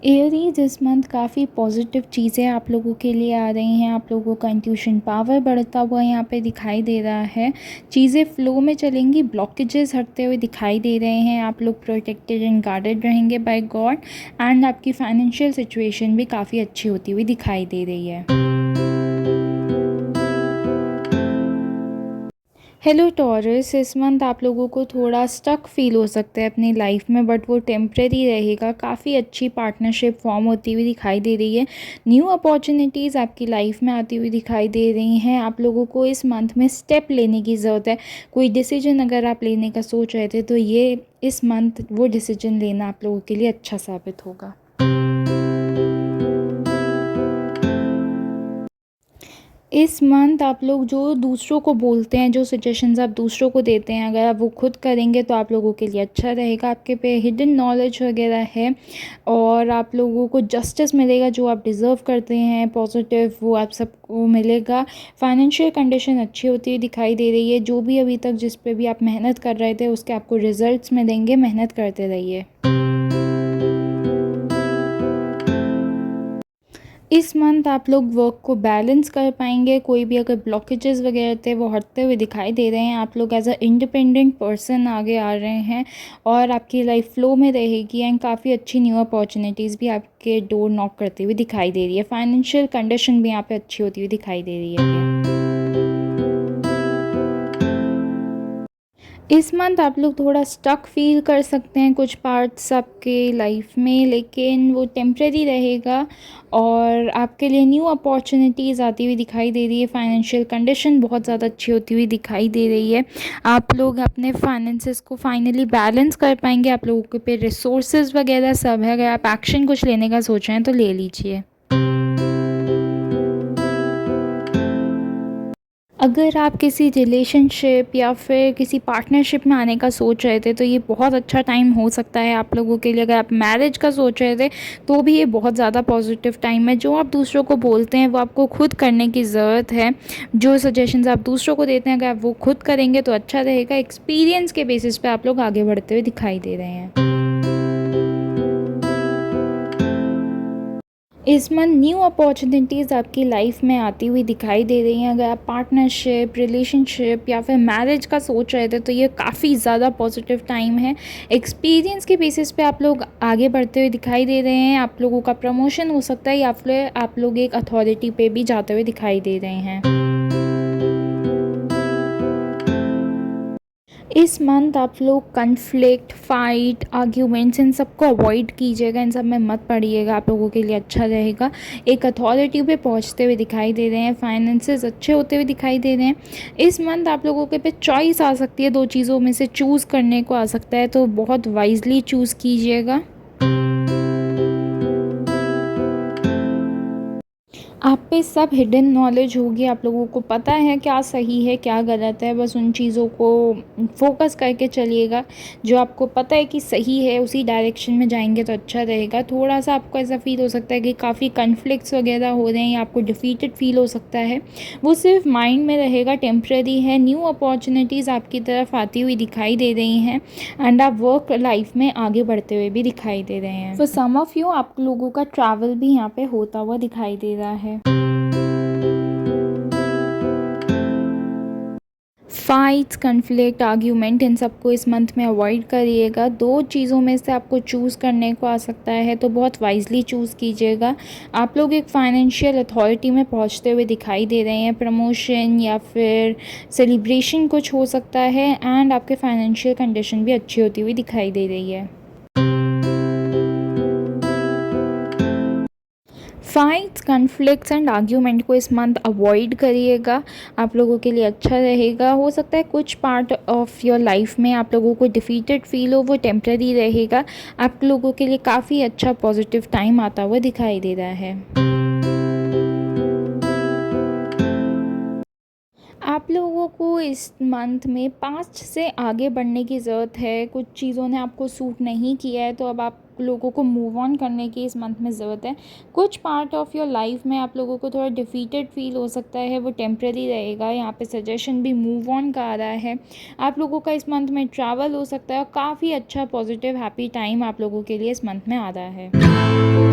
Aries इस month काफ़ी positive चीज़ें आप लोगों के लिए आ रही हैं। आप लोगों का इंट्यूशन पावर बढ़ता हुआ यहाँ पे दिखाई दे रहा है। चीज़ें फ्लो में चलेंगी, ब्लॉकेजेस हटते हुए दिखाई दे रहे हैं। आप लोग प्रोटेक्टेड एंड गार्डेड रहेंगे बाय गॉड। एंड आपकी फाइनेंशियल सिचुएशन भी काफ़ी अच्छी होती हुई दिखाई दे रही है। हेलो टॉरस, इस मंथ आप लोगों को थोड़ा स्टक फील हो सकता है अपनी लाइफ में, बट वो टेम्प्रेरी रहेगा। काफ़ी अच्छी पार्टनरशिप फॉर्म होती हुई दिखाई दे रही है। न्यू अपॉर्चुनिटीज़ आपकी लाइफ में आती हुई दिखाई दे रही हैं। आप लोगों को इस मंथ में स्टेप लेने की ज़रूरत है। कोई डिसीजन अगर आप लेने का सोच रहे थे तो ये इस मंथ वो डिसीजन लेना आप लोगों के लिए अच्छा साबित होगा। इस मंथ आप लोग जो दूसरों को बोलते हैं, जो सजेशंस आप दूसरों को देते हैं, अगर आप वो खुद करेंगे तो आप लोगों के लिए अच्छा रहेगा। आपके पे हिडन नॉलेज वगैरह है और आप लोगों को जस्टिस मिलेगा जो आप डिज़र्व करते हैं। पॉजिटिव वो आप सबको मिलेगा। फाइनेंशियल कंडीशन अच्छी होती हुई दिखाई दे रही है। जो भी अभी तक जिस पे भी आप मेहनत कर रहे थे उसके आपको रिजल्ट्स मिलेंगे। मेहनत करते रहिए। इस मंथ आप लोग वर्क को बैलेंस कर पाएंगे। कोई भी अगर ब्लॉकेजेस वगैरह थे वो हटते हुए दिखाई दे रहे हैं। आप लोग एज अ इंडिपेंडेंट पर्सन आगे आ रहे हैं और आपकी लाइफ फ्लो में रहेगी एंड काफ़ी अच्छी न्यू अपॉर्चुनिटीज़ भी आपके डोर नॉक करती हुई दिखाई दे रही है। फाइनेंशियल कंडीशन भी यहाँ पे अच्छी होती हुई दिखाई दे रही है। इस मंथ आप लोग थोड़ा स्टक फील कर सकते हैं कुछ पार्ट्स आपके लाइफ में, लेकिन वो टेम्प्रेरी रहेगा और आपके लिए न्यू अपॉर्चुनिटीज़ आती हुई दिखाई दे रही है। फाइनेंशियल कंडीशन बहुत ज़्यादा अच्छी होती हुई दिखाई दे रही है। आप लोग अपने फाइनेंसेस को फाइनली बैलेंस कर पाएंगे। आप लोगों के पे रिसोर्सेज वगैरह सब है। अगर आप एक्शन कुछ लेने का सोच रहे हैं तो ले लीजिए। अगर आप किसी रिलेशनशिप या फिर किसी पार्टनरशिप में आने का सोच रहे थे तो ये बहुत अच्छा टाइम हो सकता है आप लोगों के लिए। अगर आप मैरिज का सोच रहे थे तो भी ये बहुत ज़्यादा पॉजिटिव टाइम है। जो आप दूसरों को बोलते हैं वो आपको खुद करने की ज़रूरत है। जो सजेशंस आप दूसरों को देते हैं अगर आप वो खुद करेंगे तो अच्छा रहेगा। एक्सपीरियंस के बेसिस पे आप लोग आगे बढ़ते हुए दिखाई दे रहे हैं। इस मंथ न्यू अपॉर्चुनिटीज़ आपकी लाइफ में आती हुई दिखाई दे रही हैं। अगर आप पार्टनरशिप, रिलेशनशिप या फिर मैरिज का सोच रहे थे तो ये काफ़ी ज़्यादा पॉजिटिव टाइम है। एक्सपीरियंस के बेसिस पे आप लोग आगे बढ़ते हुए दिखाई दे रहे हैं। आप लोगों का प्रमोशन हो सकता है या फिर आप लोग एक अथॉरिटी पे भी जाते हुए दिखाई दे रहे हैं। इस मंथ आप लोग कन्फ्लिक्ट, फाइट, आर्ग्यूमेंट्स इन सबको अवॉइड कीजिएगा। इन सब में मत पड़िएगा। आप लोगों के लिए अच्छा रहेगा। एक अथॉरिटी पे पहुंचते हुए दिखाई दे रहे हैं। फाइनेंसेस अच्छे होते हुए दिखाई दे रहे हैं। इस मंथ आप लोगों के पे चॉइस आ सकती है। दो चीज़ों में से चूज़ करने को आ सकता है तो बहुत वाइजली चूज़ कीजिएगा। आप पे सब हिडन नॉलेज होगी। आप लोगों को पता है क्या सही है क्या गलत है। बस उन चीज़ों को फोकस करके चलिएगा। जो आपको पता है कि सही है उसी डायरेक्शन में जाएंगे तो अच्छा रहेगा। थोड़ा सा आपको ऐसा फील हो सकता है कि काफ़ी कन्फ्लिक्ट्स वगैरह हो रहे हैं या आपको डिफीटेड फील हो सकता है। वो सिर्फ माइंड में रहेगा, टेम्प्रेरी है। न्यू अपॉर्चुनिटीज़ आपकी तरफ आती हुई दिखाई दे रही हैं एंड आप वर्क लाइफ में आगे बढ़ते हुए भी दिखाई दे रहे हैं। फॉर सम ऑफ यू आप लोगों का ट्रैवल भी यहाँ पे होता हुआ दिखाई दे रहा है। फाइट्स, कन्फ्लिक्ट, आर्ग्यूमेंट इन सबको इस मंथ में अवॉइड करिएगा। दो चीज़ों में से आपको चूज़ करने को आ सकता है तो बहुत वाइजली चूज़ कीजिएगा। आप लोग एक फाइनेंशियल अथॉरिटी में पहुंचते हुए दिखाई दे रहे हैं। प्रमोशन या फिर सेलिब्रेशन कुछ हो सकता है एंड आपके फाइनेंशियल कंडीशन भी अच्छी होती हुई दिखाई दे रही है। फाइट्स, कन्फ्लिक्ट्स एंड आर्ग्यूमेंट को इस मंथ अवॉइड करिएगा। आप लोगों के लिए अच्छा रहेगा। हो सकता है कुछ पार्ट ऑफ योर लाइफ में आप लोगों को डिफीटेड फील हो, वो टेम्प्रेरी रहेगा। आप लोगों के लिए काफ़ी अच्छा पॉजिटिव टाइम आता हुआ दिखाई दे रहा है। आप लोगों को इस मंथ में पास्ट से आगे बढ़ने की ज़रूरत है। कुछ चीज़ों ने आपको सूट नहीं किया है तो अब आप लोगों को मूव ऑन करने की इस मंथ में ज़रूरत है। कुछ पार्ट ऑफ योर लाइफ में आप लोगों को थोड़ा डिफीटेड फील हो सकता है, वो टेम्प्रेरी रहेगा। यहाँ पे सजेशन भी मूव ऑन का आ रहा है। आप लोगों का इस मंथ में ट्रैवल हो सकता है और काफ़ी अच्छा पॉजिटिव हैप्पी टाइम आप लोगों के लिए इस मंथ में आ रहा है।